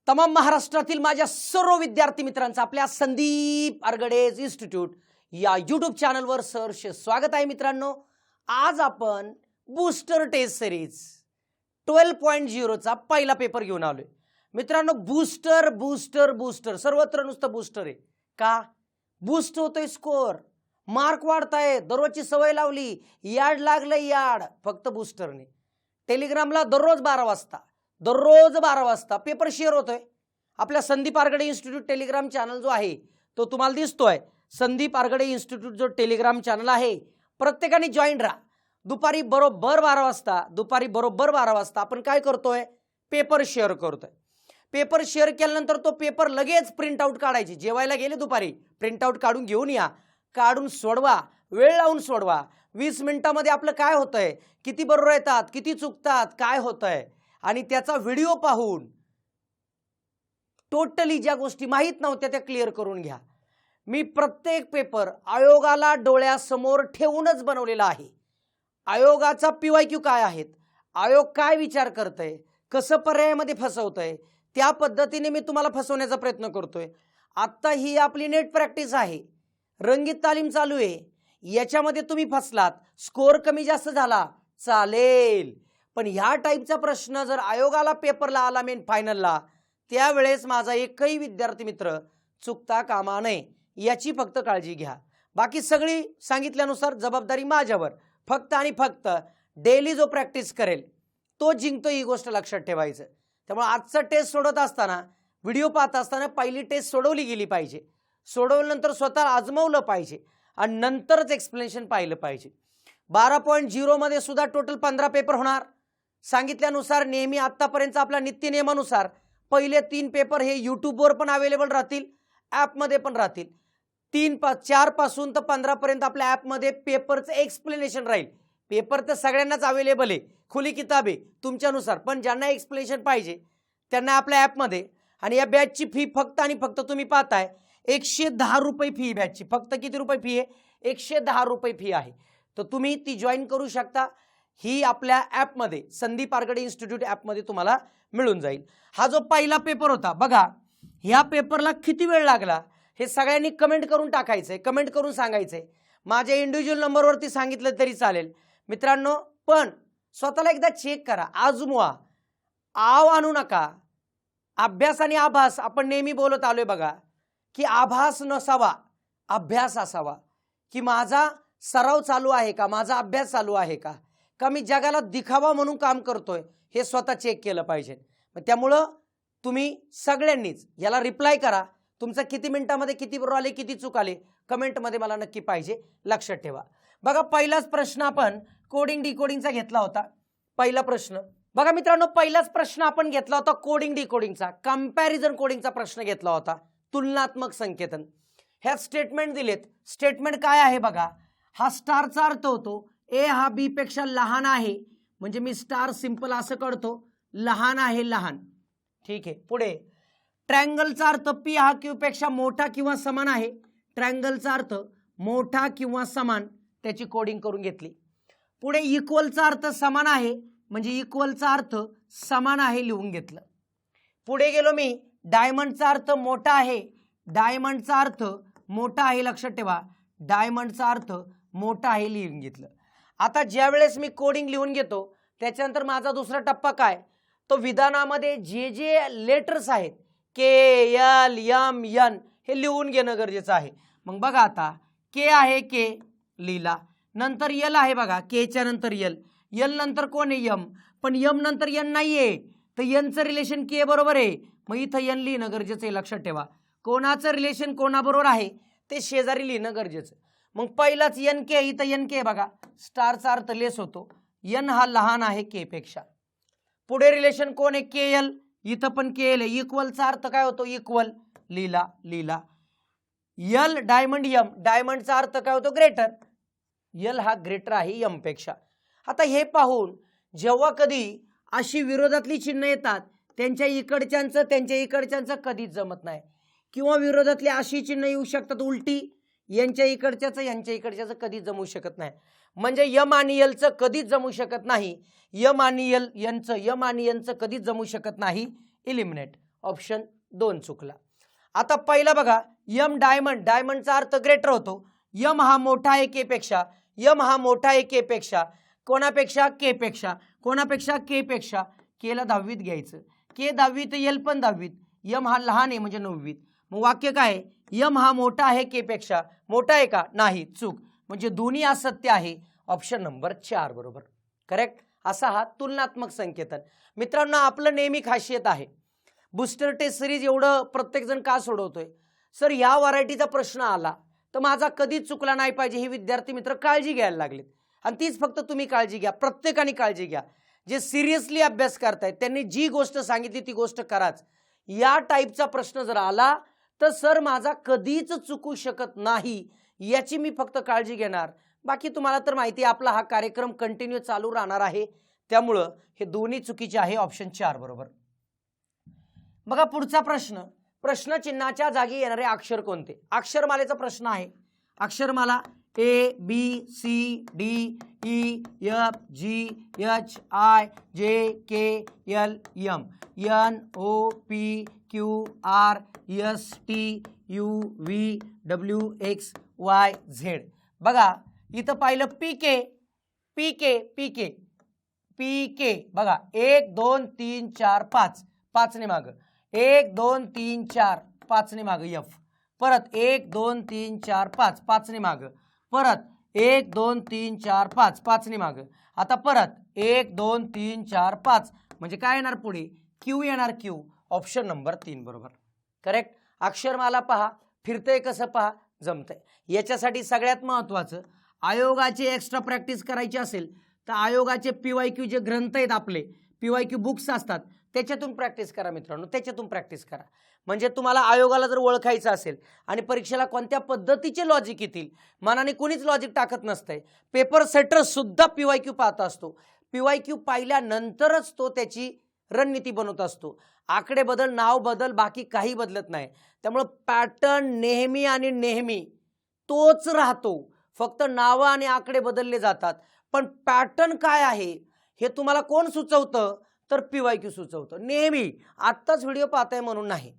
तमाम महाराष्ट्रातील माझ्या सर्व विद्यार्थी मित्रांचं आपल्या संदीप आरगडेज इन्स्टिट्यूट या यूट्यूब चॅनलवर सहर्ष स्वागत आहे मित्रांनो। आज आपण बूस्टर टेस्ट सिरीज 12.0 चा पहिला पेपर घेऊन आलोय मित्रांनो। बूस्टर बूस्टर बूस्टर सर्वत्र नुसतं बूस्टर आहे का? बूस्ट होतोय स्कोर, मार्क वाढताय, दररोजची सवय लावली, याड लागलं याड फक्त बूस्टरने। टेलिग्रामला दररोज 12 वाजता पेपर शेअर होतोय। आपल्या Sandeep Argade institute Telegram channel जो आहे तो तुम्हाला दिसतोय। संदीप आरगडे इन्स्टिट्यूट जो टेलिग्राम चॅनल आहे प्रत्येकाने जॉईन राहा। दुपारी बरोबर 12 वाजता आपण काय करतोय? पेपर शेअर करतोय। पेपर शेअर केल्यानंतर तो पेपर लगेच प्रिंट आउट काढायची। जेवायला गेले दुपारी प्रिंट आउट काढून घेऊन या, काढून सोडवा, वेळ लावून सोडवा। 20 मिनिटांमध्ये आपलं काय होतंय, किती बरोबर येतात, किती चुकतात, काय होतंय आणि त्याचा व्हिडिओ पाहून टोटली ज्या गोष्टी माहीत नव्हत्या त्या क्लिअर करून घ्या। मी प्रत्येक पेपर आयोगाला डोळ्यासमोर ठेवूनच बनवलेला आहे। आयोगाचा PYQ काय आहेत, आयोग काय विचार करतंय, कसं पर्यायामध्ये फसवतंय, त्या पद्धतीने मी तुम्हाला फसवण्याचा प्रयत्न करतोय। आता ही आपली नेट प्रॅक्टिस आहे, रंगीत तालीम चालू आहे। याच्यामध्ये तुम्ही फसलात, स्कोर कमी जास्त झाला चालेल, पण ह्या टाईपचा प्रश्न जर आयोगाला पेपरला आला मेन फायनलला, त्यावेळेस माझा एकही विद्यार्थी मित्र चुकता कामा नये याची फक्त काळजी घ्या। बाकी सगळी सांगितल्यानुसार जबाबदारी माझ्यावर। फक्त आणि फक्त डेली जो प्रॅक्टिस करेल तो जिंकतो, ही गोष्ट लक्षात ठेवायचं। त्यामुळे आजचा टेस्ट सोडवत असताना, व्हिडिओ पाहत असताना पहिली टेस्ट सोडवली गेली पाहिजे, सोडवल्यानंतर स्वतः आजमावलं पाहिजे आणि नंतरच एक्सप्लेनेशन पाहिलं पाहिजे। 12.0 मध्ये सुद्धा टोटल 15 पेपर होणार। सांगितल्यानुसार नेहमी आतापर्यंत आपल्या नित्य नियमानुसार पहिले 3 पेपर हे यूट्यूबवर पण अवेलेबल राहतील, ॲपमध्ये पण राहतील। 4 पासून तर 15 पर्यंत आपल्या ॲपमध्ये पेपरचं एक्सप्लेनेशन राहील। पेपर तर सगळ्यांनाच अवेलेबल आहे, खुली किताब आहे तुमच्यानुसार, पण ज्यांना एक्सप्लेनेशन पाहिजे त्यांना आपल्या ॲपमध्ये। आणि या बॅचची फी फक्त आणि फक्त तुम्ही पाहताय 110 रुपये फी बॅचची। फक्त किती रुपये फी आहे? 110 रुपये फी आहे। तर तुम्ही ती जॉईन करू शकता। ही आपल्या ॲपमध्ये संदीप आरगडे इन्स्टिट्यूट ॲपमध्ये तुम्हाला मिळून जाईल। हा जो पहिला पेपर होता बघा, ह्या पेपरला किती वेळ लागला हे सगळ्यांनी कमेंट करून टाकायचंय, कमेंट करून सांगायचंय। माझ्या इंडिव्हिज्युअल नंबरवरती सांगितलं तरी चालेल मित्रांनो, पण स्वतःला एकदा चेक करा, आजमवा, आव आणू नका। अभ्यास आणि आभास आपण नेहमी बोलत आलोय बघा, की आभास नसावा अभ्यास असावा। की माझा सराव चालू आहे का, माझा अभ्यास चालू आहे का, का मी जगाला दिखावा म्हणून काम करतोय, हे स्वतः चेक केलं पाहिजे। त्यामुळं तुम्ही सगळ्यांनीच याला रिप्लाय करा। तुमचं किती मिनिटामध्ये किती बरोबर आले, किती चूक आले, कमेंटमध्ये मला नक्की पाहिजे, लक्षात ठेवा। बघा पहिलाच प्रश्न आपण कोडिंग डिकोडिंगचा घेतला होता। पहिला प्रश्न बघा मित्रांनो, पहिलाच प्रश्न आपण घेतला होता कोडिंग डिकोडिंगचा, कंपॅरिझन कोडिंगचा प्रश्न घेतला होता, तुलनात्मक संकेतन। ह्या स्टेटमेंट दिलेत। स्टेटमेंट काय आहे बघा, हा स्टारचा अर्थ होतो ए हा बी पेक्षा लहान आहे, म्हणजे मी स्टार सिंपल असं करतो, लहान आहे लहान, ठीक आहे। पुढे ट्रायंगलचा अर्थ पी हा क्यू पेक्षा मोठा किंवा समान आहे, ट्रायंगलचा अर्थ मोठा किंवा समान, त्याची कोडिंग करून घेतली। पुढे इक्वलचा अर्थ समान आहे, म्हणजे इक्वलचा अर्थ समान आहे लिहून घेतलं। पुढे गेलो मी, डायमंडचा अर्थ मोठा आहे, डायमंडचा अर्थ मोठा आहे, लक्षात ठेवा, डायमंडचा अर्थ मोठा आहे लिहून घेतलं। आता ज्या वेळेस मी कोडिंग लिहून घेतो त्याच्यानंतर माझा दुसरा टप्पा काय, तो विधानामध्ये जे जे लेटर्स आहेत KLMN हे लिहून घेणं गरजेचं आहे। मग बघा आता के आहे, के लिहिला, नंतर यल आहे बघा, के च्या नंतर यल, यल नंतर कोण आहे यम, पण यम नंतर यन नाहीये, तर यनचं रिलेशन के बरोबर आहे, मग इथं यन लिहिणं गरजेचं आहे, लक्षात ठेवा। कोणाचं रिलेशन कोणाबरोबर आहे ते शेजारी लिहिणं गरजेचं। मग पहिलाच एन के, इथं एन के बघा, स्टारचा अर्थ लेस होतो, एन हा लहान आहे के पेक्षा। पुढे रिलेशन कोण आहे, के एल, इथं पण के एल आहे। इक्वलचा अर्थ काय होतो, इक्वल लिहिला। यल डायमंड यम, डायमंडचा अर्थ काय होतो, ग्रेटर, यल हा ग्रेटर आहे यम पेक्षा। आता हे पाहून जेव्हा कधी अशी विरोधातली चिन्ह येतात त्यांच्या इकडच्यांचं कधीच जमत नाही, किंवा विरोधातली अशी चिन्ह येऊ शकतात उलटी, यांच्या इकडच्याचं कधीच जमू शकत नाही। म्हणजे यम आणि यलचं कधीच जमू शकत नाही, यम आणि यनचं कधीच जमू शकत नाही, इलिमिनेट। ऑप्शन 2 चुकला. आता पहिला बघा, यम डायमंड, डायमंडचा अर्थ ग्रेटर होतो. यम हा मोठा आहे के पेक्षा, यम हा मोठा आहे के पेक्षा, कोणापेक्षा के पेक्षा, कोणापेक्षा के पेक्षा. केला 10वीत घ्यायचं, के 10वीत, यल पण 10वीत, यम हा लहान आहे म्हणजे 9वीत. मग वाक्य काय आहे? यम हा मोठा आहे के पेक्षा. मोठा आहे का? नाही, चूक. म्हणजे दोन्ही असत्य आहे. ऑप्शन नंबर 4 बरोबर, करेक्ट. असा हा तुलनात्मक संकेतन. मित्रांनो, आपलं नेहमी खासियत आहे, बूस्टर टेस्ट सिरीज एवढं प्रत्येकजण का सोडवतोय? सर या व्हरायटीचा प्रश्न आला तर माझा कधीच चुकला नाही पाहिजे, ही विद्यार्थी मित्र काळजी घ्यायला लागलेत. आणि तीच फक्त तुम्ही काळजी घ्या, प्रत्येकाने काळजी घ्या. जे सिरियसली अभ्यास करतायत त्यांनी जी गोष्ट सांगितली ती गोष्ट कराच. या टाईपचा प्रश्न जर आला तर सर माझा कधीच चुकू शकत नाही, याची मी फक्त काळजी घेणार. बाकी तुम्हाला तर माहिती आहे आपला हा कार्यक्रम कंटिन्यू चालू राहणार आहे, त्यामुळं हे दोन्ही चुकीचे आहे. ऑप्शन 4 बरोबर. बघा पुढचा प्रश्न, प्रश्न चिन्हाच्या जागी येणारे अक्षर कोणते? अक्षरमालेचा प्रश्न आहे. अक्षरमाला A B C D E F G H I J K L M N O P Q R S T U V W X Y Z. बघा इथं पाहिलं P K, P K, P K, P K. बघा 1 2 3 4 5, 5 ने माग, 1 2 3 4 5 ने माग F. परत 1 2 3 4 5, 5 ने माग. परत 1 2 3 4 5, 5 ने माग. आता परत 1 2 3 4 5, म्हणजे काय येणार पुढे? क्यू येणार, क्यू. ऑप्शन नंबर 3 बरोबर, करेक्ट. अक्षरमाला पहा, फिरतंय कसं पहा, जमतंय. याच्यासाठी सगळ्यात महत्त्वाचं, आयोगाची एक्स्ट्रा प्रॅक्टिस करायची असेल तर आयोगाचे PYQ जे ग्रंथ आहेत आपले, PYQ बुक्स असतात, त्याच्यातून प्रॅक्टिस करा मित्रांनो, त्याच्यातून प्रॅक्टिस करा. म्हणजे तुम्हाला आयोगाला जर ओळखायचं असेल आणि परीक्षेला कोणत्या पद्धतीचे लॉजिक येतील, मनाने कुणीच लॉजिक टाकत नसतंय. पेपर सेटर सुद्धा PYQ पाहत असतो. PYQ पाहिल्यानंतरच तो त्याची रणनीती बनवत असतो. आकडे बदल, नाव बदल, बाकी काही बदलत नाही. त्यामुळे पॅटर्न नेहमी आणि नेहमी तोच राहतो, फक्त नावं आणि आकडे बदलले जातात. पण पॅटर्न काय आहे हे तुम्हाला कोण सुचवतं? तर PYQ सुचवतं नेहमी. आत्ताच व्हिडिओ पाहताय म्हणून नाही,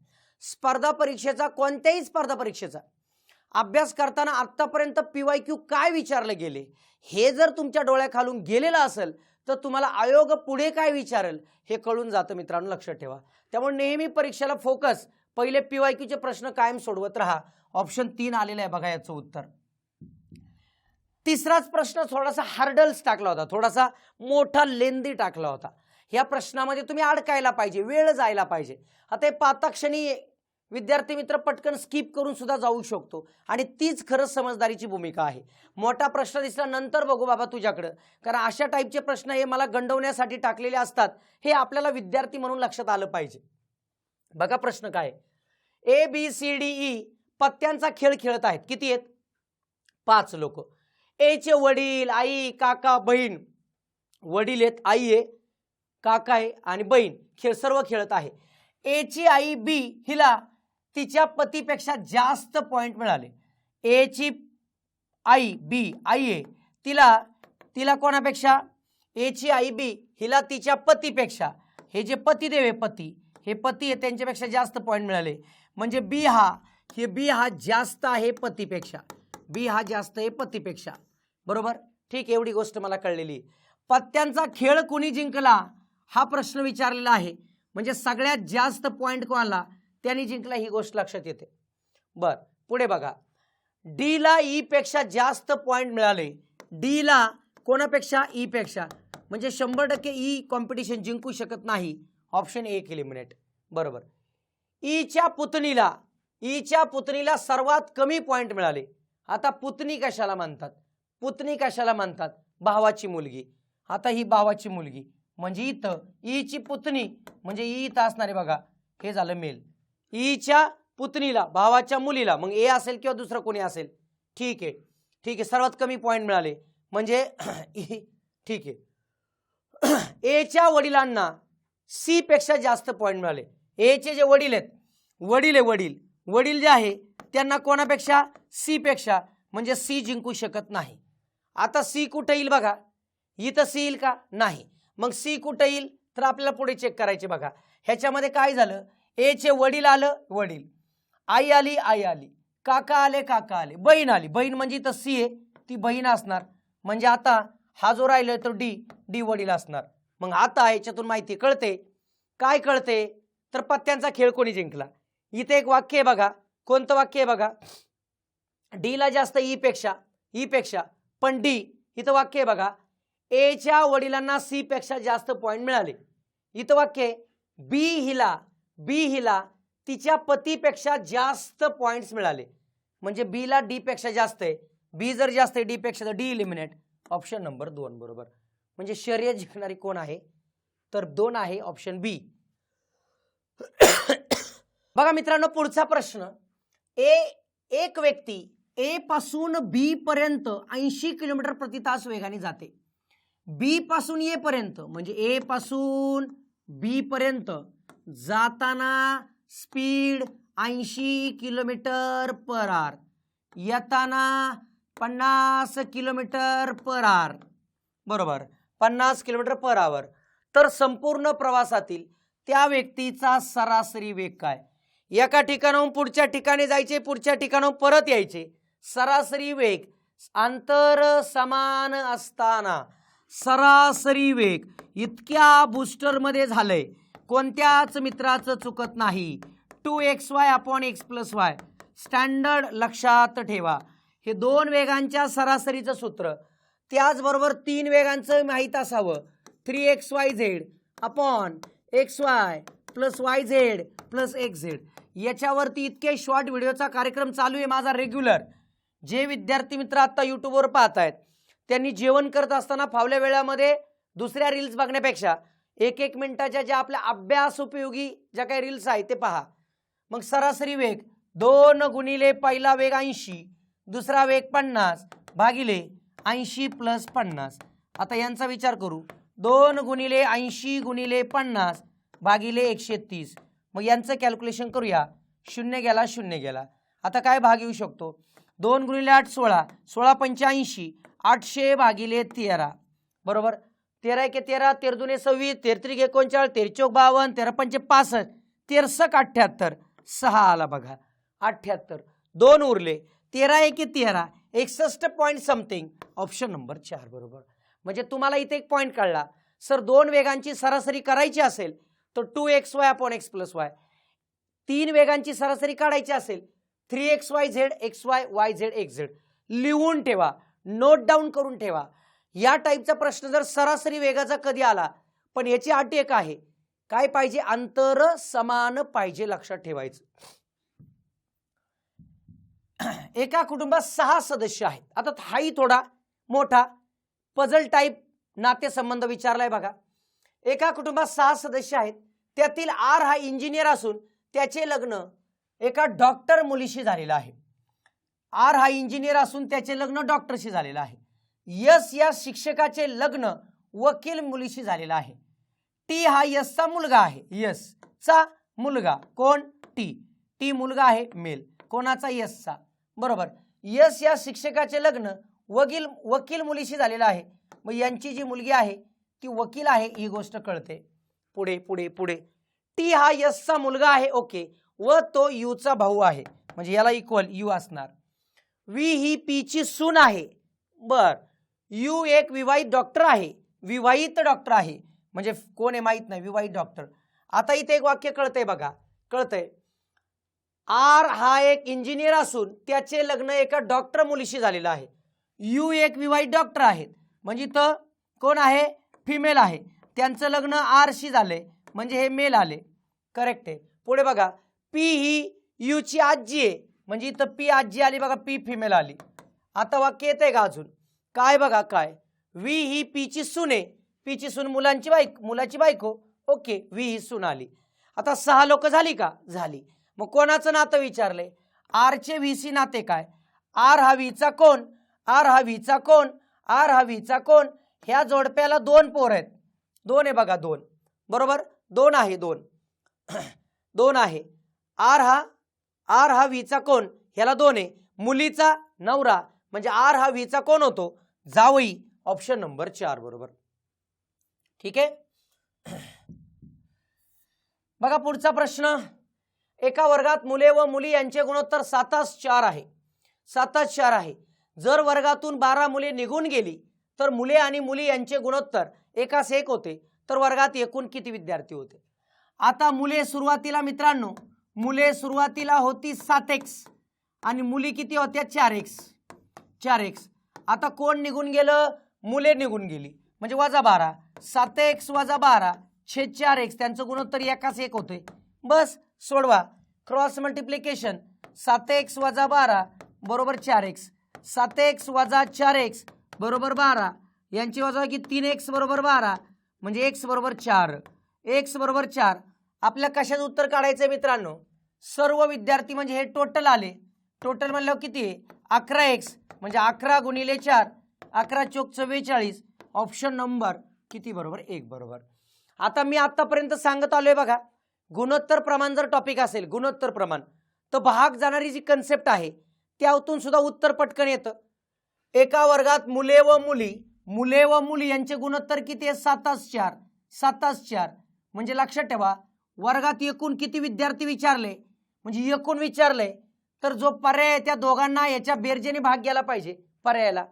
स्पर्धा परीक्षेचा, कोणत्याही स्पर्धा परीक्षेचा अभ्यास करताना आत्तापर्यंत PYQ काय विचारले गेले हे जर तुमच्या डोळ्याखालून गेलेलं असेल तर तुम्हाला आयोग पुढे काय विचारेल हे कळून जातं मित्रांनो, लक्षात ठेवा. त्यामुळे नेहमी परीक्षेला फोकस, पहिले PYQचे प्रश्न कायम सोडवत राहा. ऑप्शन 3 आलेलं आहे बघा याचं उत्तर. तिसराच प्रश्न थोडासा हार्डल्स टाकला होता, थोडासा मोठा लेंदी टाकला होता. या प्रश्नामध्ये तुम्ही अडकायला पाहिजे, वेळ जायला पाहिजे. आता हे पाताक्षणी विद्यार्थी मित्र पटकन स्किप करून सुद्धा जाऊ शकतो आणि तीच खरंच समजदारीची भूमिका आहे. मोठा प्रश्न दिसला नंतर बघू बाबा तुझ्याकडं, कारण अशा टाईपचे प्रश्न हे मला गंडवण्यासाठी टाकलेले असतात, हे आपल्याला विद्यार्थी म्हणून लक्षात आलं पाहिजे. बघा प्रश्न काय, ABCDE पत्त्यांचा खेळ खेळत आहेत. किती आहेत? 5 लोक. ए चे वडील, आई, काका, बहीण. वडील आहेत, आई आहे, काका आहे आणि बहीण, खेळ सर्व खेळत आहे. ए ची आई बी हिला तिच्या पतीपेक्षा जास्त पॉइंट मिळाले. ए ची आई बी आई आहे, तिला कोणापेक्षा? ए ची आई बी हिला तिच्या पतीपेक्षा, हे जे पतिदेव आहे, पती, हे पती आहे त्यांच्यापेक्षा जास्त पॉइंट मिळाले. म्हणजे बी हा जास्त आहे पतीपेक्षा, बी हा जास्त आहे पतीपेक्षा. बरोबर, ठीक, एवढी गोष्ट मला कळलेली. पत्त्यांचा खेळ कोणी जिंकला हा प्रश्न विचारलेला आहे, म्हणजे सगळ्यात जास्त पॉइंट कोणाला त्यांनी जिंकला ही गोष्ट लक्षात येते. बर, पुढे बघा, डी ला ई पेक्षा जास्त पॉइंट मिळाले. डी ला कोणापेक्षा? ई पेक्षा, म्हणजे 100% ई कॉम्पिटिशन जिंकू शकत नाही. Option 1 eliminate. बरोबर. ईच्या पुतणीला सर्वात कमी पॉइंट मिळाले. आता पुतणी कशाला म्हणतात? पुतणी कशाला म्हणतात? भावाची मुलगी. आता ही भावाची मुलगी म्हणजे इथं ईची पुतणी म्हणजे ई इथं असणार आहे बघा, हे झालं मेल. ईच्या पुतणीला, भावाच्या मुलीला, मग ए असेल किंवा दुसरं कोणी असेल. ठीक आहे, सर्वात कमी पॉइंट मिळाले म्हणजे ठीक आहे. एच्या वडिलांना सी पेक्षा जास्त पॉइंट मिळाले. एचे जे वडील आहेत, वडील जे आहे त्यांना कोणापेक्षा? सी पेक्षा, म्हणजे सी जिंकू शकत नाही. आता सी कुठे येईल बघा, इथं सी येईल का? नाही. मग सी कुठे येईल तर आपल्याला पुढे चेक करायचे बघा. ह्याच्यामध्ये काय झालं, ए चे वडील आलं, वडील, आई आली, आई आली, काका आले, काका आले, बहीण आली, बहीण म्हणजे इथं सी आहे, ती बहीण असणार. म्हणजे आता हा जो राहिला तो डी, डी वडील असणार. मग आता याच्यातून माहिती कळते, काय कळते तर पत्त्यांचा खेळ कोणी जिंकला. इथे एक वाक्य आहे बघा, कोणतं वाक्य आहे बघा, डी ला जास्त ई पेक्षा, पण डी इथं वाक्य आहे बघा, ए च्या वडिलांना सी पेक्षा जास्त पॉइंट मिळाले. इथं वाक्य आहे बी हिला तिच्या पतीपेक्षा जास्त पॉइंट्स मिळाले. म्हणजे बी ला डी पेक्षा जास्त आहे, बी जर जास्त आहे डी पेक्षा तर डी इलिमिनेट. ऑप्शन नंबर 2 बरोबर. म्हणजे शर्यत जिंकणारी कोण आहे तर 2 आहे, ऑप्शन बी. बघा मित्रांनो, पुढचा प्रश्न, एक व्यक्ती ए पासून बी पर्यंत 80 किलोमीटर प्रति तास वेगाने जाते. बी पासून ए पर्यंत म्हणजे ए पासून बी पर्यंत जाताना स्पीड 80 किलोमीटर पर आवर, येताना 50 किलोमीटर पर आवर, बरोबर, 50 किलोमीटर पर आवर. तर संपूर्ण प्रवासातील त्या व्यक्तीचा सरासरी वेग काय. एका ठिकाणाहून पुढच्या ठिकाणी जायचे, पुढच्या ठिकाणाहून परत यायचे, सरासरी वेग अंतर समान असताना सरासरी वेग इतक्या बूस्टरमध्ये झालंय, कोणत्याच मित्राचं चुकत नाही. 2xy upon x plus y standard लक्षात ठेवा. हे 2 वेगांच्या सरासरीचं सूत्र, त्याचबरोबर 3 वेगांचं माहीत असावं, 3xyz upon xy plus yz plus xz. याच्यावरती इतके शॉर्ट व्हिडिओचा कार्यक्रम चालू आहे माझा रेग्युलर. जे विद्यार्थी मित्र आता यूट्यूबवर पाहत आहेत त्यांनी जेवण करत असताना फावल्या वेळामध्ये दुसऱ्या रील्स बघण्यापेक्षा 1-1 मिनिटाच्या ज्या आपल्या अभ्यास उपयोगी ज्या काही रील्स आहेत ते पहा. मग सरासरी वेग 2 गुणिले पहिला वेग 80, दुसरा वेग 50 भागिले 80 प्लस 50. आता यांचा विचार करू, 2 गुणिले 80 गुणिले 50 भागिले 130. मग यांचं कॅल्क्युलेशन करूया, 0 गेला 0 गेला. आता काय भाग येऊ शकतो, 2 गुणिले 8 16, 16 85, 800 भागिले 13, बरोबर. 13 1 13, 13 2 26, 13 39, 13 52, 13 5 65, 13 78, 6 आला बघा 78, 2 उरले, 13 1 13, 61 पॉईंट समथिंग, ऑप्शन नंबर 4 बरोबर. म्हणजे तुम्हाला इथे एक पॉईंट कळला, सर 2 वेगांची सरासरी करायची असेल तर 2xy upon x plus y, 3 वेगांची सरासरी काढायची असेल 3xyz xy yz xz. लिहून ठेवा, नोट डाऊन करून ठेवा. या टाईपचा प्रश्न जर सरासरी वेगाचा कधी आला, पण याची अट एक आहे, काय पाहिजे, अंतर समान पाहिजे, लक्षात ठेवायचं. एका कुटुंबात 6 सदस्य आहेत. आता हाही थोडा मोठा पझल टाईप नातेसंबंध विचारलाय बघा. एका कुटुंबात 6 सदस्य आहेत, त्यातील आर हा इंजिनियर असून त्याचे लग्न एका डॉक्टर मुलीशी झालेलं आहे. आर हा इंजिनियर असून त्याचे लग्न डॉक्टरशी झालेलं आहे. यस या शिक्षकाचे लग्न वकील मुलीशी झालेलं आहे. टी हा यसचा मुलगा आहे, यसचा मुलगा कोण, टी मुलगा आहे मेल, कोणाचा, यसचा, बरोबर. यस या शिक्षकाचे लग्न वकील मुलीशी झालेलं आहे. मग यांची जी मुलगी आहे ती वकील आहे, ही गोष्ट कळते. पुढे पुढे पुढे, टी हा यसचा मुलगा आहे, ओके, व तो यूचा भाऊ आहे, म्हणजे याला इक्वल यू असणार. वी ही पीची सून आहे, बर. यू एक विवाहित डॉक्टर आहे, विवाहित डॉक्टर आहे, म्हणजे कोण आहे माहित नाही, विवाहित डॉक्टर. आता इथे एक वाक्य कळतंय बघा, कळतंय. आर हा एक इंजिनियर असून त्याचे लग्न एका डॉक्टर मुलीशी झालेलं आहे. यू एक विवाहित डॉक्टर आहेत, म्हणजे इथं कोण आहे, फिमेल आहे, त्यांचं लग्न आरशी झालंय, म्हणजे हे मेल आले, करेक्ट आहे. पुढे बघा, पी ही यूची आजी आहे, म्हणजे इथं पी आजी आली बघा, पी फिमेल आली. आता वाक्य येतंय का अजून, काय बघा काय, वी ही पीची सून आहे, पीची सून मुलाची बायको, ओके, वी ही सून आली. आता 6 लोक झाली का, झाली. मग कोणाचं नातं विचारलंय, आरचे व्हीसी नाते काय, आर हा व्हीचा कोण, आर हा व्हीचा कोण, आर हा व्हीचा कोण. ह्या जोडप्याला 2 पोर आहेत, 2 आहे बघा, 2 बरोबर, 2 आहे, 2 आहे. आर हा व्हीचा कोण, ह्याला 2 आहे, मुलीचा नवरा, म्हणजे आर हा व्हीचा कोण होतो, जावई, ऑप्शन नंबर 4 बरोबर. ठीक आहे. बघा पुढचा प्रश्न, एका वर्गात मुले व मुली यांचे गुणोत्तर 7:4 आहे. 7:4 आहे. जर वर्गातून 12 मुले निघून गेली तर मुले आणि मुली यांचे गुणोत्तर 1:1 होते. तर वर्गात एकूण किती विद्यार्थी होते? आता मुले सुरुवातीला मित्रांनो, मुले सुरुवातीला होती 7x आणि मुली किती होत्या? 4x. 4x. आता कोण निघून गेलं? मुले निघून गेली, म्हणजे -12. 7x - 12 छेद 4x, त्यांचं गुणोत्तर 1:1 होते. बस सोडवा. Cross multiplication. 7x - 12 बरोबर 4x. 7x - 4x बरोबर 12. यांची वजाबाकी 3x बरोबर 12, म्हणजे x बरोबर 4. x बरोबर 4. आपल्या कशाचं उत्तर काढायचं मित्रांनो? सर्व विद्यार्थी म्हणजे हे टोटल आले. टोटल म्हणल्यावर किती आहे? 11x, म्हणजे 11 गुणिले 4, 11 चोक 44. ऑप्शन नंबर किती बरोबर? 1 बरोबर. आता मी आतापर्यंत सांगत आलोय बघा, गुणोत्तर प्रमाण जर टॉपिक असेल, गुणोत्तर प्रमाण, तर भाग जाणारी जी कन्सेप्ट आहे त्यातून सुद्धा उत्तर पटकन येतं. एका वर्गात मुले व मुली यांचे गुणोत्तर किती आहे? 7:4. 7:4 म्हणजे लक्षात ठेवा, वर्गात एकूण किती विद्यार्थी विचारले, म्हणजे एकूण विचारले, तर जो पर्याय आहे त्या दोघांना याच्या बेरजेने भाग गेला पाहिजे. पर्यायाला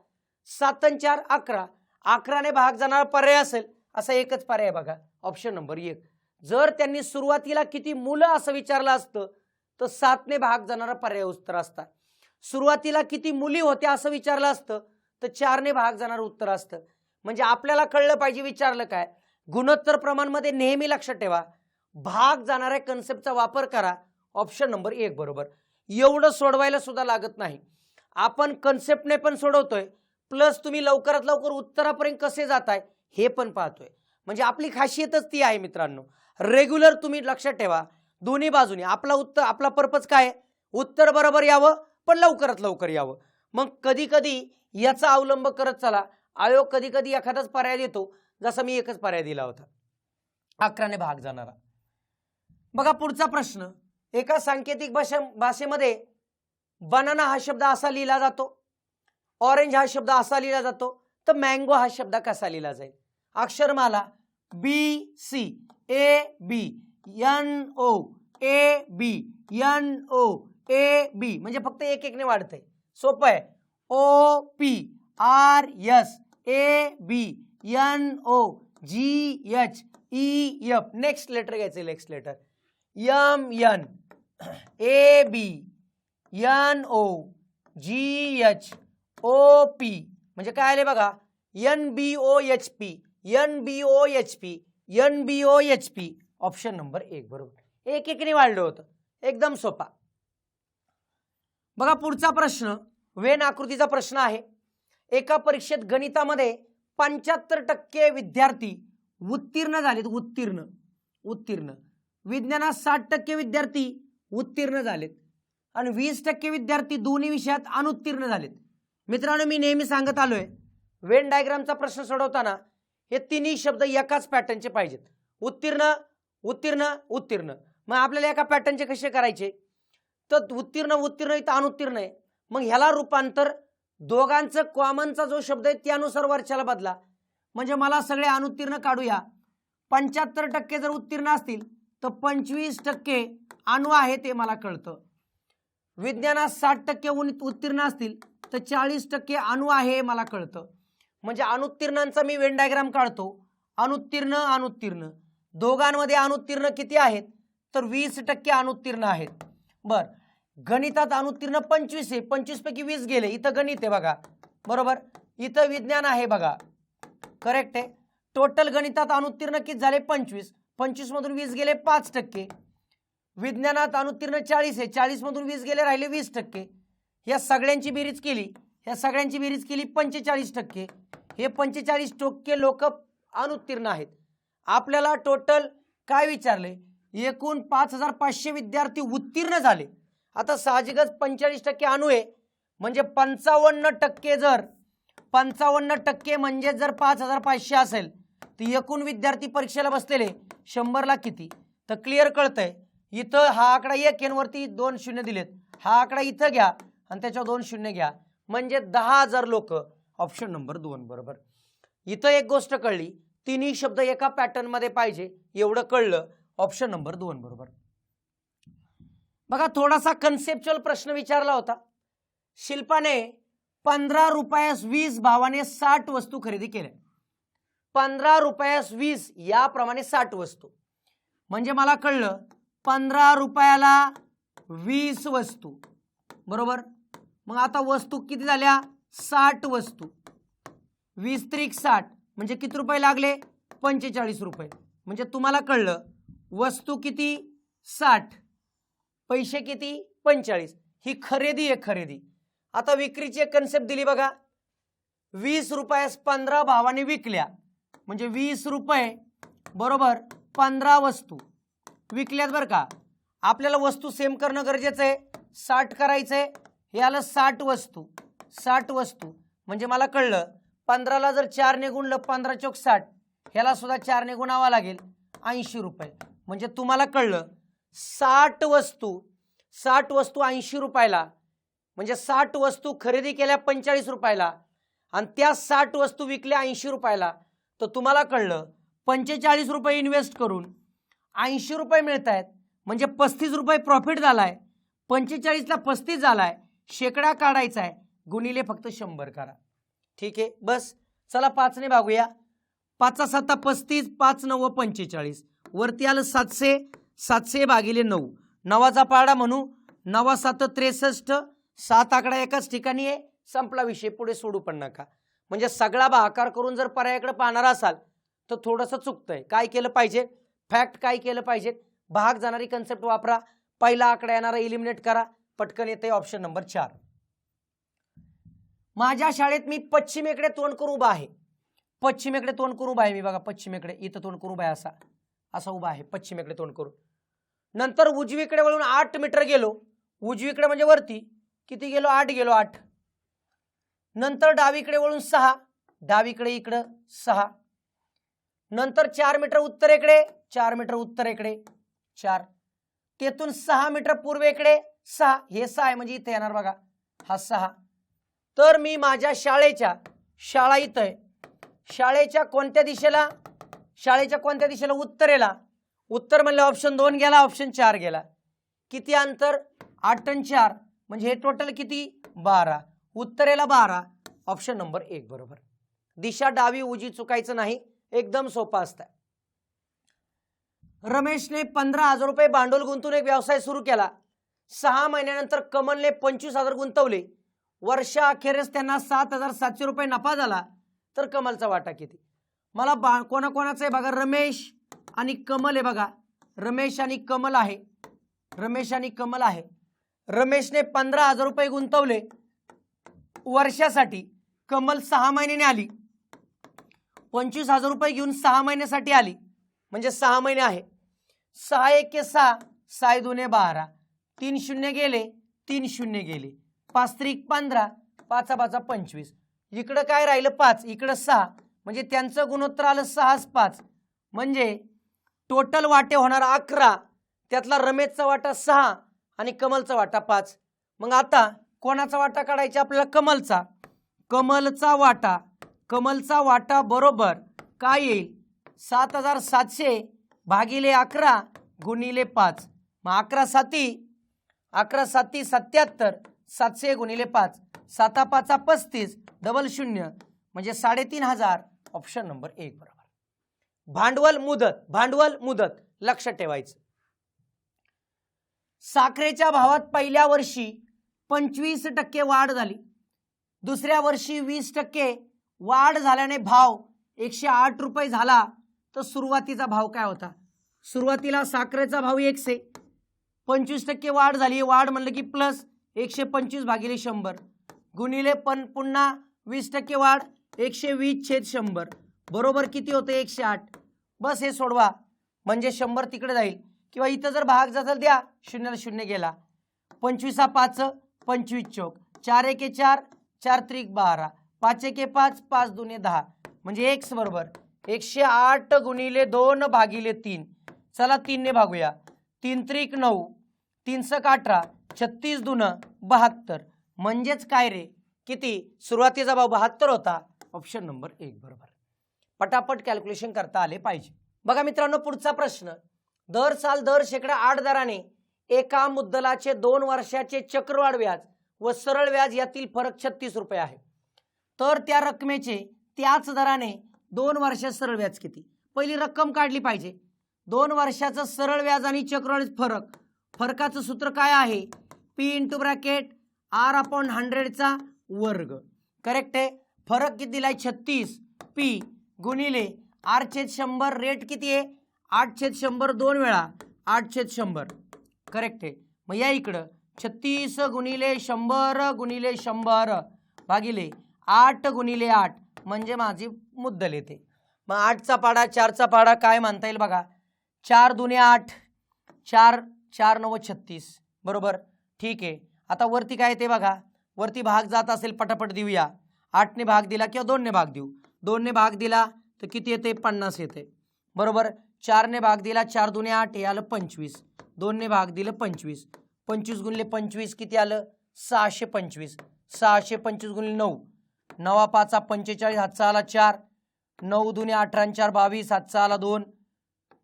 7 आणि 4 11, 11ने भाग जाणारा पर्याय असेल असा एकच पर्याय बघा, ऑप्शन नंबर 1. जर त्यांनी सुरुवातीला किती मुलं असं विचारलं असतं तर 7ने भाग जाणारा पर्याय उत्तर असता. सुरुवातीला किती मुली होत्या असं विचारलं असतं तर 4ने भाग जाणारं उत्तर असतं. म्हणजे आपल्याला कळलं पाहिजे विचारलं काय. गुणोत्तर प्रमाणमध्ये नेहमी लक्षात ठेवा, भाग जाणाऱ्या कन्सेप्टचा वापर करा. ऑप्शन नंबर 1 बरोबर. एवढं सोडवायला सुद्धा लागत नाही, आपण कन्सेप्टने पण सोडवतोय, प्लस तुम्ही लवकरात लवकर उत्तरापर्यंत कसे जाताय हे पण पाहतोय. म्हणजे आपली खासियतच ती आहे मित्रांनो. रेग्युलर तुम्ही लक्षात ठेवा, दोन्ही बाजूने आपला पर्पज काय आहे? उत्तर बरोबर यावं, पण लवकरात लवकर यावं. मग कधी कधी याचा अवलंब करत चला. आयोग कधी कधी एखादाच पर्याय देतो, जसा मी एकच पर्याय दिला होता, 11ने भाग जाणारा. बघा पुढचा प्रश्न. एका सांकेतिक भाषेमध्ये बनाना हा शब्द असा लिहिला जातो, ऑरेंज हा शब्द असा लिहिला जातो, तर मँगो हा शब्द कसा लिहिला जाईल? अक्षरमाला BC AB NO AB NO AB, म्हणजे फक्त एक एकने वाढतंय. सोपं आहे. OP RS AB NO GH EF. Next letter घ्यायचं. Next letter MN AB NO GH OP, म्हणजे काय आले बघा? NBOHP NBOHP NBOHP. Option number 1 बरोबर. एक एकने वाढलं होतं, एकदम सोपा. बघा पुढचा प्रश्न वेन आकृतीचा प्रश्न आहे. एका परीक्षेत गणितामध्ये 75% विद्यार्थी उत्तीर्ण झालेत. उत्तीर्ण. विज्ञानात 60% विद्यार्थी उत्तीर्ण झालेत आणि 20% विद्यार्थी दोन्ही विषयात अनुत्तीर्ण झालेत. मित्रांनो, मी नेहमी सांगत आलोय, वेन डायग्रामचा प्रश्न सोडवताना हे तिन्ही शब्द एकाच पॅटर्नचे पाहिजेत. उत्तीर्ण उत्तीर्ण उत्तीर्ण. मग आपल्याला एका पॅटर्नचे कसे करायचे? तर उत्तीर्ण इथं अनुत्तीर्ण आहे, मग ह्याला रूपांतर दोघांचं कॉमनचा जो शब्द आहे त्यानुसार वरच्याला बदला. म्हणजे मला सगळे अनुत्तीर्ण काढूया. 75% जर उत्तीर्ण असतील तर 25% अणु आहे ते मला कळतं. विज्ञानात 60% उत्तीर्ण असतील तर 40% अणु आहे हे मला कळतं. म्हणजे अनुत्तीर्णांचा मी वेन डायग्राम काढतो. अनुत्तीर्ण दोघांमध्ये अनुत्तीर्ण किती आहेत? तर 20% अनुत्तीर्ण आहेत. बर, गणितात अनुत्तीर्ण 25 आहे, 25 पैकी 20 गेले. इथं गणित आहे बघा, बरोबर. इथं विज्ञान आहे बघा, करेक्ट आहे. टोटल गणितात अनुत्तीर्ण किती झाले? 25. 25 मधून 20 गेले 5%. विज्ञानात अनुत्तीर्ण 40 आहे, 40 मधून 20 गेले, राहिले 20%. या सगळ्यांची बेरीज केली 45%. हे 45% लोक अनुत्तीर्ण आहेत. आपल्याला टोटल काय विचारले? एकूण 5500 विद्यार्थी उत्तीर्ण झाले. आता साहजिकच 45% अणु आहे, म्हणजे 55% जर 55% म्हणजे जर 5500 असेल तर एकूण विद्यार्थी परीक्षेला बसलेले 100ला किती? तर क्लिअर कळतंय. इथं हा आकडा 1 वरती 2 शून्य दिलेत, हा आकडा इथं घ्या आणि त्याच्यावर 2 शून्य घ्या, म्हणजे 10,000 लोक. ऑप्शन नंबर 2 बरोबर. इथं एक गोष्ट कळली, तिन्ही शब्द एका पॅटर्न मध्ये पाहिजे एवढं कळलं. ऑप्शन नंबर 2 बरोबर. बघा थोडासा कन्सेप्च्युअल प्रश्न विचारला होता. शिल्पाने 15 रुपयास 20 भावाने 60 वस्तू खरेदी केल्या. 15 रुपयास 20 याप्रमाणे 60 वस्तू, म्हणजे मला कळलं 15 रुपयाला 20 वस्तू, बरोबर. मग आता वस्तू किती झाल्या? 60 वस्तू. 20 त्रिक 60 म्हणजे किती रुपये लागले? 45 रुपये. म्हणजे तुम्हाला कळलं वस्तू किती? 60, पैसे किती? 45. ही खरेदी आहे, खरेदी. आता विक्रीची एक कन्सेप्ट दिली बघा. 20 रुपयास 15 भावाने विकल्या, म्हणजे 20 रुपये बरोबर 15 वस्तू विकल्यात बरं का. आपल्याला वस्तू सेम करणं गरजेचं आहे. 60 करायचं आहे, हे आलं 60 वस्तू. 60 वस्तू म्हणजे मला कळलं 15ला जर 4 ने गुणलं 15 चौक 60, ह्याला सुद्धा 4 ने गुणावा लागेल 80 रुपये. म्हणजे तुम्हाला कळलं 60 वस्तू 80 रुपयाला, म्हणजे 60 वस्तू खरेदी केल्या 45 रुपयाला आणि त्या 60 वस्तू विकल्या 80 रुपयाला. तर तुम्हाला कळलं 45 रुपये इन्व्हेस्ट करून 80 रुपये मिळत आहेत, म्हणजे 35 रुपये प्रॉफिट झालाय. 45ला 35 झालाय, शेकडा काढायचा आहे, गुणिले फक्त 100 करा. ठीक आहे, बस. चला 5 ने भागूया. 5 7 35, 5 9 45, वरती आलं 700. 700 भागिले 9, 9चा पाडा म्हणू. 9 7 63, 7 आकडा एकाच ठिकाणी आहे, संपला विषय, पुढे सोडू पण नका. म्हणजे सगळा भागाकार करून जर पर्यायाकडे पाहणार असाल तर थोडंसं चुकतंय. काय केलं पाहिजे? फॅक्ट काय केलं पाहिजे? भाग जाणारी कन्सेप्ट वापरा. पहिला आकडा येणारा इलिमिनेट करा, पटकन येते ऑप्शन नंबर 4. माझ्या शाळेत मी पश्चिमेकडे तोंड करून उभा आहे. पश्चिमेकडे तोंड करून उभा आहे मी, बघा पश्चिमेकडे, इथं तोंड करून उभा आहे, असा उभा आहे पश्चिमेकडे तोंड करून. नंतर उजवीकडे वळून 8 मीटर गेलो. उजवीकडे म्हणजे वरती किती गेलो? 8 गेलो, 8. नंतर डावीकडे वळून 6, डावीकडे इकडं 6. नंतर 4 मीटर उत्तरेकडे, 4 मीटर उत्तरेकडे 4. तेथून 6 मीटर पूर्वेकडे 6, हे 6 आहे म्हणजे इथे येणार बघा, हा 6. तर मी माझ्या शाळा इथं आहे. शाळेच्या कोणत्या दिशेला? उत्तरेला. उत्तर म्हणलं ऑप्शन 2 गेला, ऑप्शन 4 गेला. किती अंतर? 8 आणि 4 म्हणजे हे टोटल किती? 12. उत्तरेला 12, ऑप्शन नंबर 1 बरोबर. दिशा डावी उजवी चुकायचं नाही, एकदम सोपं असतं. रमेशने 15,000 रुपये भांडवल गुंतवून एक व्यवसाय सुरू केला. 6 महिन्यानंतर कमलने 25,000 गुंतवले. वर्षाअखेरीस त्यांना 7,700 रुपये नफा झाला. तर कमलचा वाटा किती? मला कोणाकोणाचं आहे बघा. रमेश आणि कमल आहे बघा. रमेश आणि कमल आहे. रमेशने 15,000 रुपये गुंतवले वर्षासाठी. कमल 6 महिन्याने आली. 25,000 रुपये घेऊन 6 महिन्यासाठी आली, म्हणजे 6 महिने आहे. 6 1 6, 6 2 12, 3 0 गेले, 3 0 गेले, 5 3 15, 5 5 25. इकडं काय राहिलं? 5. इकडं 6, म्हणजे त्यांचं गुणोत्तर आलं 6 5. म्हणजे टोटल वाटे होणार 11. त्यातला रमेशचा वाटा 6 आणि कमलचा वाटा 5. मग आता कोणाचा वाटा काढायचा आपल्याला? कमलचा वाटा बरोबर काय येईल? 7,700 भागिले 11 गुणिले 5. मग 11 7 77, 700 गुणिले 5, 7 5 35, डबल 0 म्हणजे 3,500, ऑप्शन नंबर 1 बरोबर. भांडवल मुदत लक्षात ठेवायचं. साखरेच्या भावात पहिल्या वर्षी 25% वाढ झाली. दुसऱ्या वर्षी 20% वाढ झाल्याने भाव 108 रुपये झाला. तर सुरुवातीचा भाव काय होता? सुरुवातीला साखरेचा भाव 100, 25% वाढ झाली. वाढ म्हणलं की प्लस 125 भागिले 100 गुणिले पुन्हा 20% वाढ 120/100 बरोबर किती होते? 108. बस हे सोडवा म्हणजे 100 तिकडे जाईल, किंवा इथं जर भाग जाईल द्या, 0 0 गेला. 25 5, 25 चौक, 4 1 4, 4 3 12, 5 1 5, 5 2 10 म्हणजे x बरोबर 108 गुणिले 2 भागिले 3. चला 3 ने भागूया. 3 3 9, 3 6 18, 36 2 72 म्हणजेच काय रे? किती? सुरुवातीचा भाव 72 होता, ऑप्शन नंबर 1 बरोबर. पटापट कॅल्क्युलेशन करता आले पाहिजे. बघा मित्रांनो, पुढचा प्रश्न. दर साल दर शेकडा 8 दराने एका मुद्दलाचे 2 वर्षाचे चक्रवाढ व्याज व सरळ व्याज यातील फरक 36 रुपये आहे, तर त्या रकमेचे त्याच दराने 2 वर्षात सरळ व्याज किती? पहिली रक्कम काढली पाहिजे. 2 वर्षाचं सरळ व्याज आणि चक्रवाढ फरकाचं सूत्र काय आहे? P इंटू ब्रॅकेट R/100 वर्ग. करेक्ट आहे. फरक किती दिलाय? 36. P गुणिले R/100. रेट किती आहे? 8/100 2 वेळा 8/100. करेक्ट आहे. मग या इकडं 36 गुणिले 100 गुणिले 100 भागिले 8 गुणिले 8 म्हणजे माझी मुद्दल येते. मग 8चा पाडा 4चा पाडा काय म्हणता येईल बघा. 4 दुने 8, 4 4 9 36. बरोबर. ठीक आहे. आता वरती काय ते बघा. वरती भाग जात असेल पटापट देऊया. 8ने भाग दिला किंवा 2ने भाग देऊ. 2ने भाग दिला तर किती येते? 50 येते. बरोबर. 4ने भाग दिला 4 दुने 8 हे आलं 25. 2ने भाग दिलं 25. 25 गुणिले 25 किती आलं? 625. 625 गुणिले 9. 9 5 45 हातचा आला 4. 9 दुने 18 4 22 हातचा आला 2.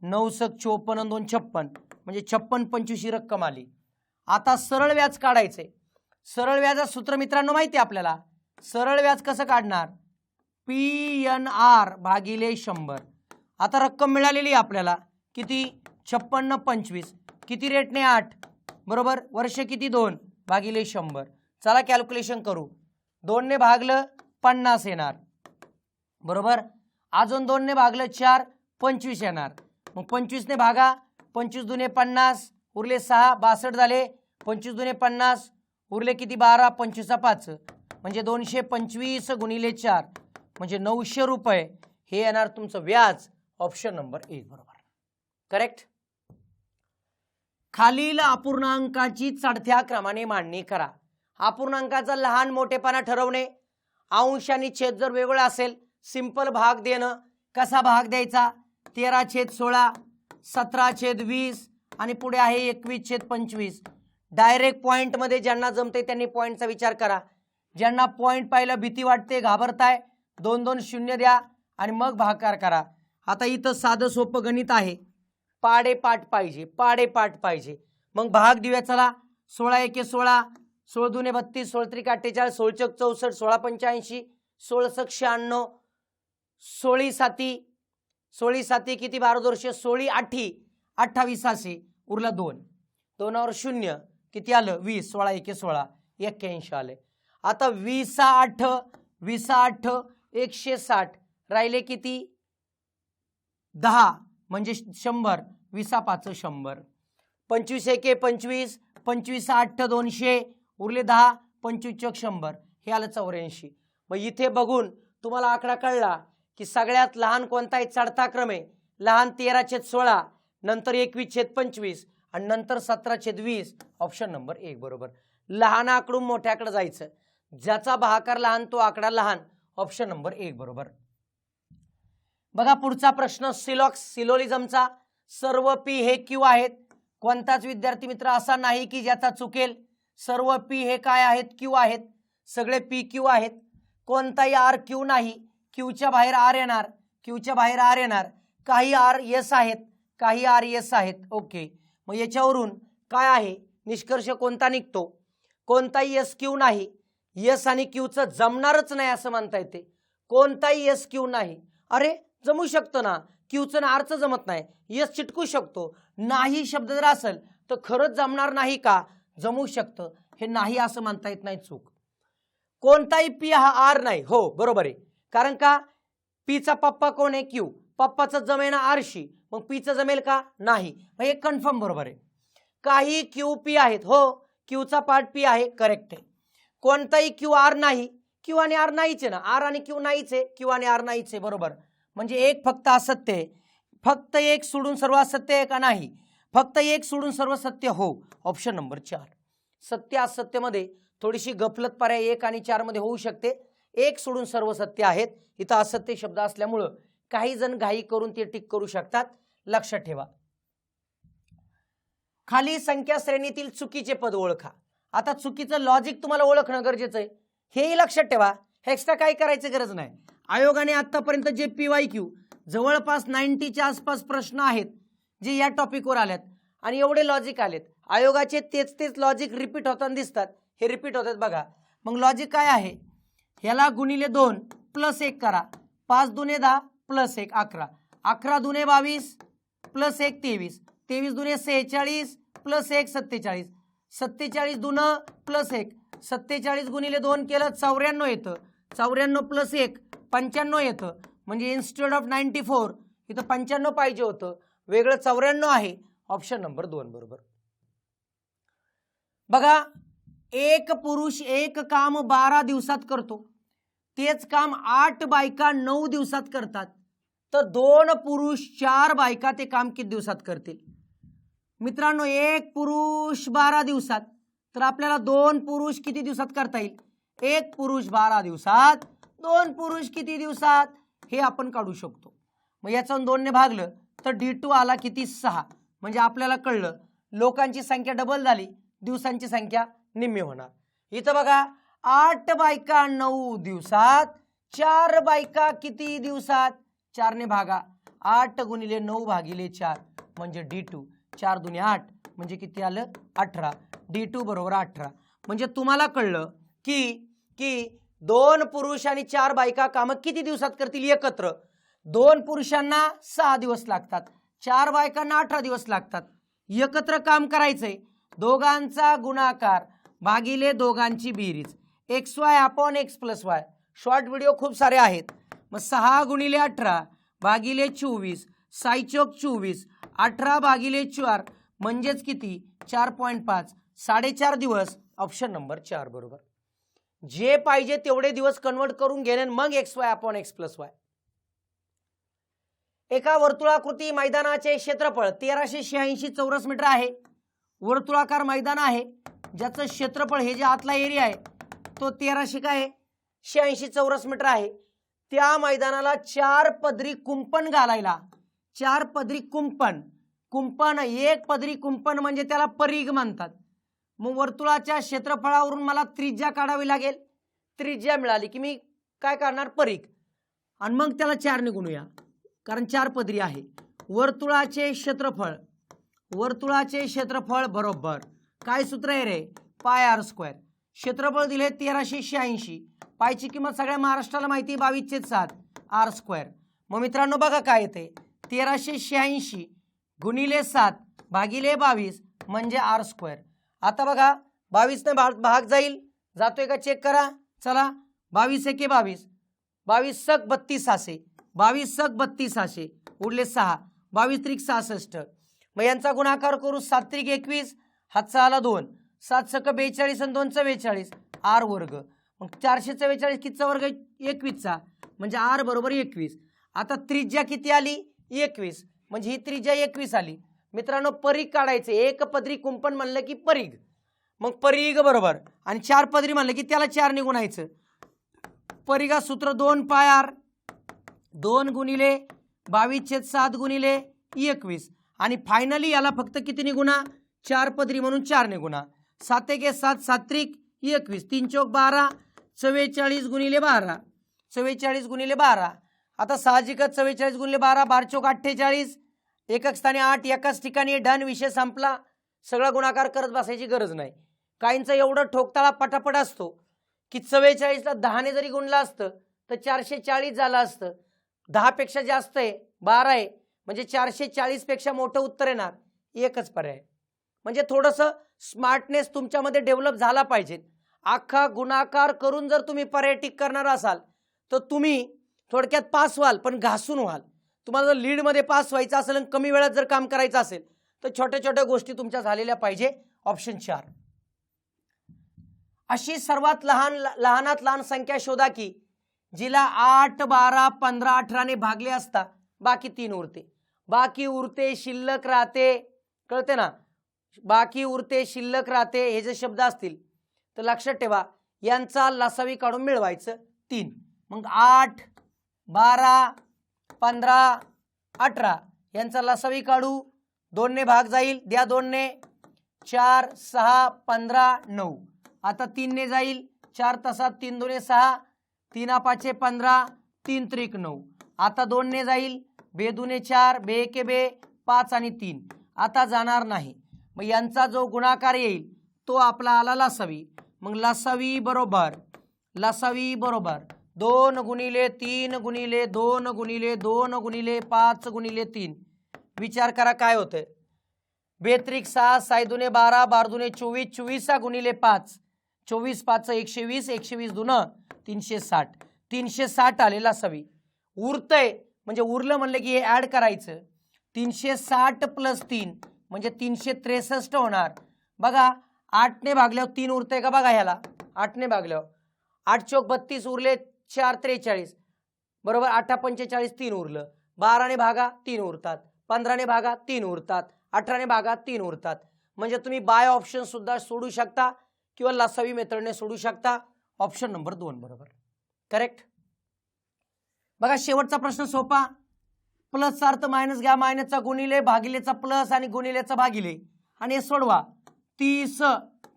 9 सक 54 2 56 म्हणजे 56 25 ही रक्कम आली. आता सरळ व्याज काढायचे. सरळ व्याजाचं सूत्र मित्रांनो माहिती आहे आपल्याला. सरळ व्याज कसं काढणार? PNR भागिले 100. आता रक्कम मिळालेली आहे आपल्याला किती? 56 25. किती रेटने? 8. बरोबर. वर्ष किती? 2 भागिले 100. चला कॅल्क्युलेशन करू. 2ने भागलं 50 येणार. बरोबर. अजून 2ने भागलं 4 25 येणार. मग 25ने भागा. 25 दुने 50 उरले 6 62 झाले. 25 दुने 50 उरले किती? 12. 25 5 म्हणजे 225 गुणिले 4 म्हणजे 900 रुपये हे येणार तुमचं व्याज. ऑप्शन नंबर 1 बरोबर. करेक्ट. खालील अपूर्णांकाची चढत्या क्रमाने मांडणी करा. अपूर्णांकाचा लहान मोठेपणा ठरवणे. अंश आणि छेद जर वेगळा असेल सिंपल भाग देणं. कसा भाग द्यायचा? 13/16, 17/20 आणि पुढे आहे 21/25. डायरेक्ट पॉईंटमध्ये ज्यांना जमते त्यांनी पॉईंटचा विचार करा. ज्यांना पॉईंट पाहिलं भीती वाटते घाबरताय 2-2 शून्य द्या आणि मग भागाकार करा. आता इथं साधं सोपं गणित आहे. पाडेपाठ पाहिजे. पाडेपाठ पाहिजे. मग भाग देऊया. चला. 16 1 16, 16 दुने 32, 16 त्रिक 48, 16 चौक 64, 16 85, 16 सक 96, 16 साती 16 साती किती? 12 वर्ष 16 8 28 उरला 2. 2वर 0 किती आलं? 20. 16 1 16 81 आले. आता 20 8 20 8 160 राहिले किती? 10 म्हणजे 100. 20 5 100. 25 1 25, 25 8 200 उरले 10. 25 चौक 100 हे आलं 84. मग इथे बघून तुम्हाला आकडा कळला की सगळ्यात लहान कोणता आहे? चढता क्रम आहे. लहान 13/16, नंतर 21/25 आणि नंतर 17/20. ऑप्शन नंबर 1 बरोबर. लहानाकडून मोठ्याकडे जायचं. ज्याचा भागाकार लहान तो आकडा लहान. ऑप्शन नंबर 1 बरोबर. बघा पुढचा प्रश्न सिलोलिझमचा. सर्व पी हे क्यू आहेत. कोणताच विद्यार्थी मित्र असा नाही की ज्याचा चुकेल. सर्व पी हे काय आहेत? क्यू आहेत. सगळे पी क्यू आहेत. कोणताही आर क्यू नाही. क्यूच्या बाहेर आर येणार. क्यूच्या बाहेर आर येणार. काही आर एस आहेत, काही आर एस आहेत. ओके. मग याच्यावरून काय आहे निष्कर्ष कोणता निघतो? कोणताही एस क्यू नाही. एस आणि क्यूचं जमणारच नाही असं म्हणता येते. कोणताही एस क्यू नाही. अरे जमू शकतं ना. क्यूचं ना आरचं जमत नाही. एस चिटकू शकतो. नाही शब्द जर असेल तर खरंच जमणार नाही का? जमू शकतं. हे नाही असं म्हणता येत नाही. चूक. कोणताही पी हा आर नाही. हो बरोबर आहे. कारण का? पीचा पप्पा कोण आहे? क्यू. पप्पाचं जमेल ना आरशी. मग पीचं जमेल का? नाही. मग हे कन्फर्म बरोबर आहे. काही क्यू पी आहेत. हो क्यूचा पार्ट पी आहे. करेक्ट आहे. कोणताही क्यू आर नाही. क्यू आणि आर नाहीच आहे ना. आर आणि क्यू नाहीच आहे. क्यू आणि आर नाहीच आहे. बरोबर. म्हणजे एक फक्त असत्य आहे. फक्त एक सोडून सर्व असत्य आहे का? नाही. फक्त एक सोडून सर्व सत्य. हो. Option number 4. सत्य असत्यमध्ये थोडीशी गफलत पर्याय 1 आणि 4 मध्ये होऊ शकते. एक सोडून सर्व सत्य आहेत. इथं असत्य शब्द असल्यामुळं काही जण घाई करून ते टिक करू शकतात. लक्षात ठेवा. खाली संख्या श्रेणीतील चुकीचे पद ओळखा. आता चुकीचं लॉजिक तुम्हाला ओळखणं गरजेचं आहे. हेही लक्षात ठेवा. एक्स्ट्रा काही करायची गरज नाही. आयोगाने आतापर्यंत जे PYQ जवळपास 90च्या आसपास प्रश्न आहेत जे या टॉपिकवर आलेत आणि एवढे लॉजिक आलेत. आयोगाचे तेच लॉजिक रिपीट होताना दिसतात, हे रिपीट होतात बघा. मग लॉजिक काय आहे, ह्याला गुणिले 2 प्लस 1 करा, 5 दुने 10 प्लस 1 11, 11 दुने 22 प्लस 1 23, 23 दुने 46 प्लस 1 47, 47 दुन प्लस 1 47 गुणिले 2 केलं 94 येतं, 94 प्लस 1 95 येतं. म्हणजे इन्स्टेड ऑफ 94 इथं 95 पाहिजे होतं, वेगळं 94 आहे. ऑप्शन नंबर 2 बरोबर. बघा, एक पुरुष एक काम 12 दिवसात करतो, तेच काम 8 बायका 9 दिवसात करतात, तर 2 पुरुष 4 बायका ते काम किती दिवसात करतील? मित्रांनो, एक पुरुष 12 दिवसात, तर आपल्याला 2 पुरुष किती दिवसात करता येईल? एक पुरुष 12 दिवसात, 2 पुरुष किती दिवसात, हे आपण काढू शकतो. मग याचं 2 ने भागलं तर D2 आला किती? 6. म्हणजे आपल्याला कळलं लोकांची संख्या डबल झाली, दिवसांची संख्या निम्मी होणार. इथं बघा, 8 बायका 9 दिवसात, 4 बायका किती दिवसात? 4 ने भागा, 8 गुणिले 9 भागिले 4 म्हणजे D2, 4 दुने 8 म्हणजे किती आलं? 18. D2 बरोबर 18. म्हणजे तुम्हाला कळलं की 2 पुरुष आणि 4 बायका कामं किती दिवसात करतील एकत्र? 2 पुरुषांना 6 दिवस लागतात, 4 बायकांना 18 दिवस लागतात. एकत्र काम करायचंय, दोघांचा गुणाकार भागिले दोघांची बेरीज, XY upon X plus Y. Short video खूप सारे आहेत. मग 6 गुणिले 18 भागिले 24, 6 चौक 24, 18 भागिले 4 म्हणजेच किती? 4.5, 4.5 दिवस. ऑप्शन नंबर 4 बरोबर. जे पाहिजे तेवढे दिवस कन्वर्ट करून घेणे, मग XY upon X plus Y. एका वर्तुळाकृती मैदानाचे क्षेत्रफळ 1386 चौरस मीटर आहे. वर्तुळाकार मैदान आहे, ज्याचं क्षेत्रफळ हे जे आतला एरिया आहे तो 1386 चौरस मीटर आहे. त्या मैदानाला 4 पदरी कुंपण घालायला, 4 पदरी कुंपण, एक पदरी कुंपण म्हणजे त्याला परिघ म्हणतात. मग वर्तुळाच्या क्षेत्रफळावरून मला त्रिज्या काढावी लागेल. त्रिज्या मिळाली की मी काय करणार? परिघ, आणि मग त्याला 4 ने गुणूया, कारण 4 पदरी आहे. वर्तुळाचे क्षेत्रफळ बरोबर काय सूत्र आहे रे? पाय आर स्क्वेअर. क्षेत्रफळ दिले 1386, पायची किंमत सगळ्या महाराष्ट्राला माहिती 22/7 आर स्क्वेअर. मग मित्रांनो बघा काय येते, 1386 गुणिले 7 भागिले 22 म्हणजे आर स्क्वेअर. आता बघा 22 ने भाग जाईल, जातोय का चेक करा. चला, 22 एके 22, 22 सक 32 असे, 22 सक 32 असे, उरले 6, 22 त्रिक 66. मग यांचा गुणाकार करू, 7 त्रिक 21, हातचा आला 2, 7 सक 42 आणि 2 42, आर वर्ग. मग 444 कितीचा वर्ग? 21चा, म्हणजे आर बरोबर 21. आता त्रिज्या किती आली? 21, म्हणजे ही त्रिज्या 21 आली. मित्रांनो, परिघ काढायचे, एक पदरी कुंपण म्हणलं की परिघ, मग परिघ बरोबर, आणि 4 पदरी म्हणलं की त्याला 4 ने गुणायचं. परिघा सूत्र 2 पाय आर, 2 गुणिले 22/7 गुणिले 21, आणि फायनली याला फक्त किती गुणा? 4 पदरी म्हणून 4 ने गुणा. 7 एके 7, 7 त्रिक 21, 3 चौक 12, 44 गुणिले 12, 44 गुणिले 12. आता साहजिकच 44 गुणिले 12, 12 चौक 48, एकक स्थानी 8, एकाच ठिकाणी डन, विषय संपला. सगळा गुणाकार करत बसायची गरज नाही. काहींचं एवढं ठोकताळा पटापट असतो की 44ला 10 ने जरी गुणलं असतं तर 440 झालं असतं. 10 पेक्षा जास्त आहे, 12 आहे, म्हणजे 440 पेक्षा मोठं उत्तर येणार. एकच पर्याय. म्हणजे थोडंसं स्मार्टनेस तुमच्यामध्ये डेव्हलप झाला पाहिजे. अख्खा गुणाकार करून जर तुम्ही पर्याय टिक करणार असाल तर तुम्ही थोडक्यात पास व्हाल, पण घासून व्हाल. तुम्हाला जर लीडमध्ये पास व्हायचं असेल आणि कमी वेळात जर काम करायचं असेल तर छोट्या छोट्या गोष्टी तुमच्या झालेल्या पाहिजे. ऑप्शन 4. अशी सर्वात लहानात लहान संख्या शोधा की जिला 8, 12, 15, 18 ने भागले असता बाकी 3 उरते. बाकी उरते, शिल्लक राहते, कळते ना? बाकी उरते, शिल्लक राहते, हे जे शब्द असतील तर लक्षात ठेवा, यांचा लसावी काढून मिळवायचं 3. मग 8, 12, 15, 18 यांचा लसावी काढू, 2 ने भाग जाईल, द्या 2 ने, 4, 6, 15, 9. आता 3 ने जाईल, 4 तासात 3 दुने 6, 3 5 15, 3 त्रिक 9. आता 2 ने जाईल, बे दुने 4, बे एके बे 5 आणि 3. आता जाणार नाही. मग यांचा जो गुणाकार येईल तो आपला आला लसावी. मग लसावी बरोबर 2 गुणिले 3 गुणिले 2 गुणिले 2 गुणिले 5 गुणिले 3. विचार करा काय होतंय. 42 6 6 दुने 12 12 दुने 24 24 गुणिले 5 24 5 120 120 दुन 360 360 आले लसावी. उरतंय म्हणजे उरलं म्हणलं की हे ऍड करायचं. 360 प्लस 3 म्हणजे 363 होणार. बघा 8 ने भागल्यावर 3 उरतंय का बघा ह्याला. 8 ने भागल्यावर 8 चौक 32 उरले 4 43 बरोबर. 8 45 3 उरलं. 12 ने भागा 3 उरतात. 15 ने भागा 3 उरतात. 18 ने भागा 3 उरतात. म्हणजे तुम्ही बाय ऑप्शन सुद्धा सोडू शकता किंवा लसावी मेथडने सोडू शकता. ऑप्शन नंबर 2 बरोबर करेक्ट. बघा शेवटचा प्रश्न सोपा. प्लसचा अर्थ मायनस घ्या, मायनसचा गुणिले, भागिलेचा प्लस आणि गुणिलेचा भागिले आणि हे सोडवा. 30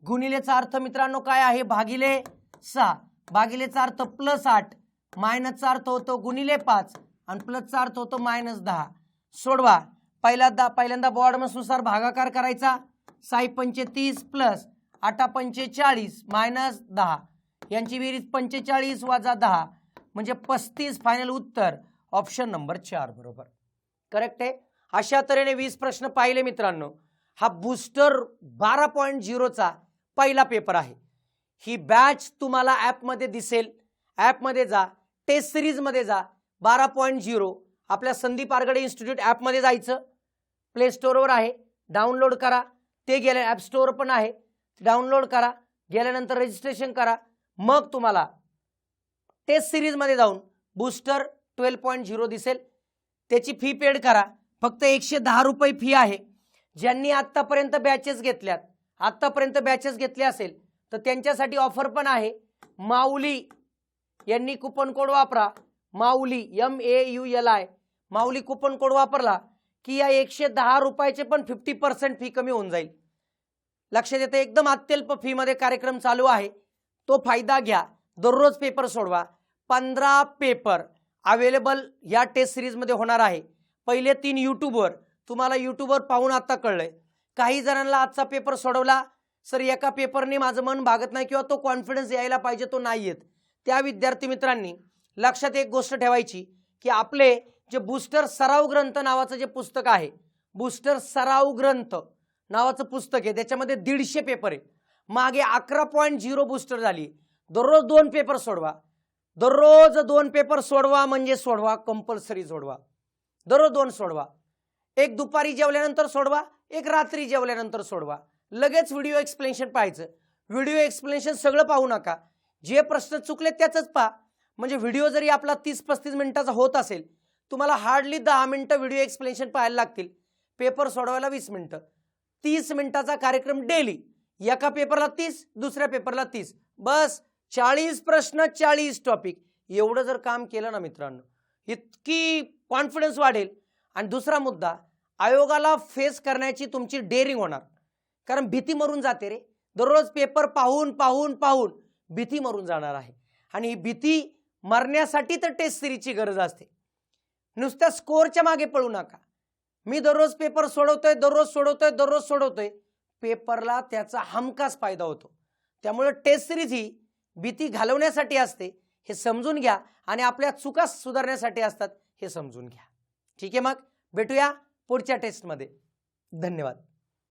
गुणिलेचा अर्थ मित्रांनो काय आहे भागिले 6. भागिलेचा अर्थ +8. मायनसचा अर्थ होतो गुणिले 5 आणि प्लसचा अर्थ होतो -10. सोडवा. पहिल्यांदा बॉर्डनुसार भागाकार करायचा. 6 पंचे 30 प्लस 8 पंचे 40 -10. यांची बेरीज 45 वजा 10 म्हणजे 35. फायनल उत्तर ऑप्शन नंबर 4 बरोबर करेक्ट आहे. अशा तऱ्हेने 20 प्रश्न पाहिले मित्रांनो. हा बूस्टर 12.0चा पहिला पेपर आहे. ही बॅच तुम्हाला ॲपमध्ये दिसेल. ॲपमध्ये जा, टेस्ट सिरीजमध्ये जा. 12.0 आपल्या संदीप आरगडे इन्स्टिट्यूट ॲपमध्ये जायचं. प्ले स्टोअरवर आहे, डाउनलोड करा. ते गेल्या ॲप स्टोअर पण आहे, डाउनलोड करा. गेल्यानंतर रजिस्ट्रेशन करा. मग तुम्हाला टेस्ट सिरीजमध्ये जाऊन बूस्टर 12.0 दिसेल. त्याची फी पेड करा. फक्त 110 रुपये फी आहे. ज्यांनी आत्तापर्यंत बॅचेस घेतल्या असेल तर त्यांच्यासाठी ऑफर पण आहे. माऊली यांनी कुपन कोड वापरा. माऊली MAULI माऊली कुपन कोड वापरला की या 110 रुपयाचे पण 50% फी कमी होऊन जाईल. लक्षात येतं. एकदम अत्यल्प फी मध्ये कार्यक्रम चालू आहे. तो फायदा घ्या. दररोज पेपर सोडवा. 15 पेपर अवेलेबल या टेस्ट सिरीजमध्ये होणार आहे. पहिले 3 यूट्यूबवर. तुम्हाला यूट्यूबवर पाहून आता कळलंय. काही जणांना आजचा पेपर सोडवला सर एका पेपरने माझं मन भागत नाही किंवा तो कॉन्फिडन्स यायला पाहिजे तो नाही येत. त्या विद्यार्थी मित्रांनी लक्षात एक गोष्ट ठेवायची की आपले जे बूस्टर सराव ग्रंथ नावाचं जे पुस्तक आहे, बूस्टर सराव ग्रंथ नावाचं पुस्तक आहे, त्याच्यामध्ये 150 पेपर आहे. मागे 11.0 बूस्टर झाली. दररोज 2 पेपर सोडवा. दररोज 2 पेपर सोडवा म्हणजे सोडवा, कंपल्सरी सोडवा. दररोज 2 सोडवा. एक दुपारी जेवल्यानंतर सोडवा, एक रात्री जेवल्यानंतर सोडवा. लगेच व्हिडिओ एक्सप्लेनेशन पाहायचं. व्हिडिओ एक्सप्लेनेशन सगळं पाहू नका. जे प्रश्न चुकले त्याचंच पहा. म्हणजे व्हिडिओ जरी आपला 30-35 मिनिटाचा होत असेल, तुम्हाला हार्डली 10 मिनिटं व्हिडिओ एक्सप्लेनेशन पाहायला लागतील. पेपर सोडवायला 20 मिनिटं. 30 मिनिटाचा कार्यक्रम डेली. एका पेपरला 30, दुसऱ्या पेपरला 30. बस 40 प्रश्न 40 टॉपिक. एवढं जर काम केलं ना मित्रांनो, इतकी कॉन्फिडन्स वाढेल. आणि दुसरा मुद्दा, आयोगाला फेस करण्याची तुमची डेअरिंग होणार. कारण भीती मरून जाते रे. दररोज पेपर पाहून पाहून पाहून भीती मरून जाणार आहे. आणि ही भीती मरण्यासाठी तर टेस्ट सिरीजची गरज असते. नुसत्या स्कोअरच्या मागे पळू नका. मी दररोज पेपर सोडवतोय. पेपरला त्याचा हमखास फायदा होतो. त्यामुळे टेस्ट सिरीज ही भीती घालवण्यासाठी असते हे समजून घ्या आणि आपल्या चुका सुधारण्यासाठी असतात हे समजून घ्या. ठीक आहे, मग भेटूया पुढच्या टेस्टमध्ये. धन्यवाद.